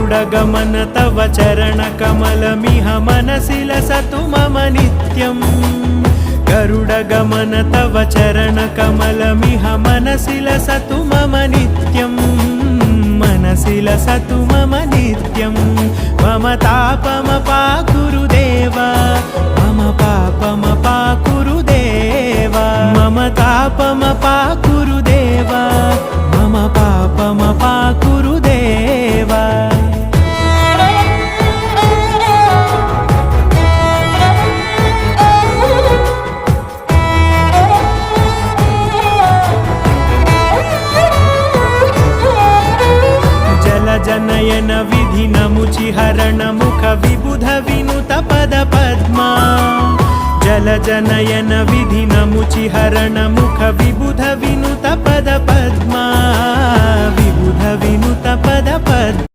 गरुडगमन तव चरणकमलमिह मनसि लसतु मम नित्यम् गरुडगमन तव चरणकमलमिह मनसि लसतु मम नित्यम् मनसि लसतु मम नित्यम् मम तापमपाकुरु देव मम पापमपाकुरु देव मम तापमपाकुरु देव मम पापमपाकुरु देव जनयन विधिनमुचिहरण मुख विबुध विनुत पद पद्मा जल जनयन विधिनमुचिहरण मुख विबुध विनुत पद पद्मा विबुध विनुत पद पद्मा